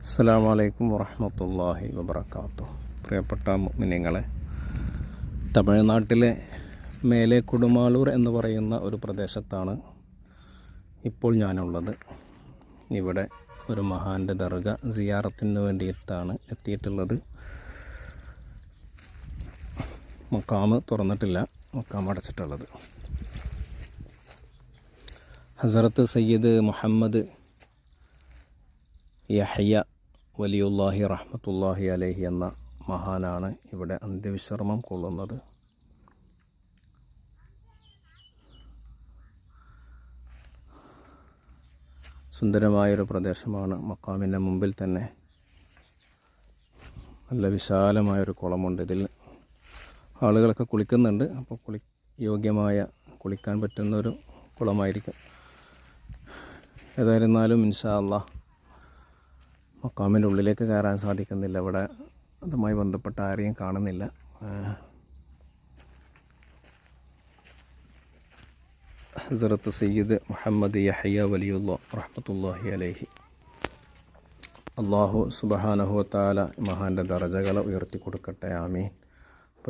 അസ്സലാമു അലൈക്കും വറഹ്മത്തുള്ളാഹി വബറകാതുഹു. പ്രിയപ്പെട്ട മുഅ്മിനീങ്ങളെ, തമിഴ്നാട്ടിലെ മേലെ കുടുമാളൂർ എന്ന് പറയുന്ന ഒരു പ്രദേശത്താണ് ഇപ്പോൾ ഞാനുള്ളത്. ഇവിടെ ഒരു മഹാൻ്റെ ദർഗ സിയാറത്തിന് വേണ്ടിയിട്ടാണ് എത്തിയിട്ടുള്ളത്. മക്കാമ് തുറന്നിട്ടില്ല, മക്കാമ് അടച്ചിട്ടുള്ളത്. ഹസരത്ത് സയ്യിദ് മുഹമ്മദ് യഹ്യ വലിയുല്ലാഹി റഹ്മത്തുള്ളാഹി അലൈഹി എന്ന മഹാനാണ് ഇവിടെ അന്ത്യവിശ്രമം കൊള്ളുന്നത്. സുന്ദരമായൊരു പ്രദേശമാണ്. മക്കാമിൻ്റെ മുമ്പിൽ തന്നെ നല്ല വിശാലമായൊരു കുളമുണ്ട്. ഇതിൽ ആളുകളൊക്കെ കുളിക്കുന്നുണ്ട്. അപ്പോൾ യോഗ്യമായ കുളിക്കാൻ പറ്റുന്നൊരു കുളമായിരിക്കും. ഏതായിരുന്നാലും ഇൻഷാ അല്ലാഹ് മക്കാമിൻ്റെ ഉള്ളിലേക്ക് കയറാൻ സാധിക്കുന്നില്ല. ഇവിടെ അതുമായി ബന്ധപ്പെട്ട ആരെയും കാണുന്നില്ല. ഹസ്രത്ത് സയ്യിദ് മുഹമ്മദ് യഹ്യ വലിയുല്ലാഹി റഹ്മത്തുള്ളാഹി അലൈഹി. അല്ലാഹു സുബ്ഹാനഹു വ തആല മഹാൻ്റെ ദറജകളെ ഉയർത്തി കൊടുക്കട്ടെ. ആമീൻ.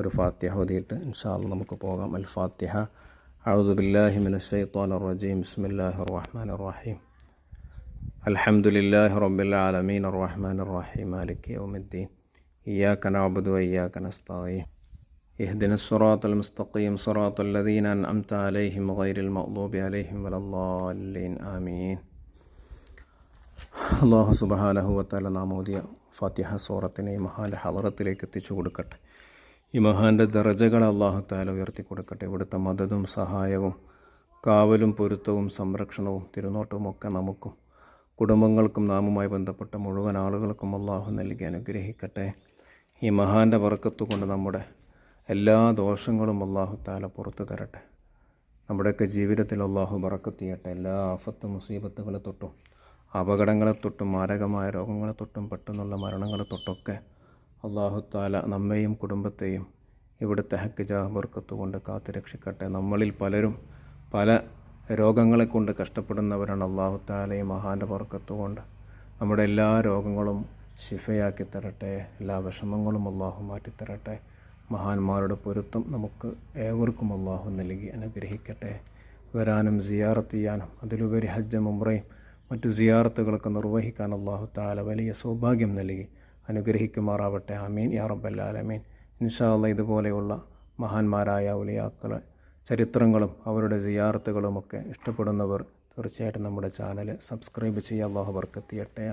ഒരു ഫാത്തിഹ ഓതിയിട്ട് ഇൻഷാ അല്ലാഹ് നമുക്ക് പോകാം. അൽ ഫാത്തിഹ. അഊദു ബില്ലാഹി മിനശ് ശൈത്വാനിർ റജീം. ബിസ്മില്ലാഹിർ റഹ്മാനിർ റഹീം. അൽഹംദുലില്ലാഹി റബ്ബിൽ ആലമീൻ അർറഹ്മാനിർ റഹീം മാലികി യൗമിദ്ദീൻ ഇയ്യാക നഅ്ബുദു വ ഇയ്യാക നസ്തഈൻ ഇഹ്ദിനസ് സിറാത്തൽ മുസ്തഖീം സിറാത്തൽ ലദീന അൻഅംത അലൈഹിം ഗൈറിൽ മഗ്ദൂബി അലൈഹിം വലദ്ദാലിൻ ആമീൻ. അല്ലാഹു സുബ്ഹാനഹു വ തആല നാം ഓതിയ ഫാത്തിഹ സൂറത്തിനെ ഈ മഹാൻ്റെ ഹളറത്തിലേക്ക് എത്തിച്ചു കൊടുക്കട്ടെ. ഈ മഹാൻ്റെ ദറജകളെ അല്ലാഹു തആല ഉയർത്തി കൊടുക്കട്ടെ. ഇവിടുത്തെ മദദും സഹായവും കാവലും പൊരുത്തവും സംരക്ഷണവും തിരുനോട്ടവും ഒക്കെ നമുക്കും കുടുംബങ്ങൾക്കും നാമുമായി ബന്ധപ്പെട്ട മുഴുവൻ ആളുകൾക്കും അല്ലാഹു നൽകി അനുഗ്രഹിക്കട്ടെ. ഈ മഹാൻ്റെ ബർക്കത്ത് കൊണ്ട് നമ്മുടെ എല്ലാ ദോഷങ്ങളും അല്ലാഹു തആല പുറത്തു തരട്ടെ. നമ്മുടെയൊക്കെ ജീവിതത്തിൽ അല്ലാഹു ബർക്കത്ത് ചെയ്യട്ടെ. എല്ലാ ആഫത്ത് മുസീബത്തുകളെ തൊട്ടും അപകടങ്ങളെ തൊട്ടും മാരകമായ രോഗങ്ങളെ തൊട്ടും പെട്ടെന്നുള്ള മരണങ്ങളെ തൊട്ടൊക്കെ അല്ലാഹു തആല നമ്മെയും കുടുംബത്തെയും ഇവിടുത്തെ ഹക്ക് ജാഹ് ബർക്കത്ത് കൊണ്ട് കാത്തു രക്ഷിക്കട്ടെ. നമ്മളിൽ പലരും പല രോഗങ്ങളെ കൊണ്ട് കഷ്ടപ്പെടുന്നവരാണ്. അല്ലാഹു തആല ഈ മഹാൻ്റെ ബർക്കത്ത് കൊണ്ട് നമ്മുടെ എല്ലാ രോഗങ്ങളും ശിഫയാക്കി തരട്ടെ. എല്ലാ വിഷമങ്ങളും അല്ലാഹു മാറ്റിത്തരട്ടെ. മഹാന്മാരുടെ പൊരുത്തം നമുക്ക് ഏവർക്കും അല്ലാഹു നൽകി അനുഗ്രഹിക്കട്ടെ. വരാനും സിയാറത്ത് ചെയ്യാനും അതിലുപരി ഹജ്ജും ഉംറയും മറ്റു സിയാറത്തുകളൊക്കെ നിർവഹിക്കാൻ അല്ലാഹു തആല വലിയ സൗഭാഗ്യം നൽകി അനുഗ്രഹിക്കുമാറാവട്ടെ. ആമീൻ യാ റബ്ബൽ ആലമീൻ. ഇൻഷാ അല്ലാഹ് ഇതുപോലെയുള്ള മഹാന്മാരായ ഔലിയാക്കളെ ചരിത്രങ്ങളും അവരുടെ സിയാറത്തുകളുമൊക്കെ ഇഷ്ടപ്പെടുന്നവർ തീർച്ചയായിട്ടും നമ്മുടെ ചാനൽ സബ്സ്ക്രൈബ് ചെയ്യുക. അല്ലാഹു ബർക്കത്ത് ചെയ്യട്ടെ.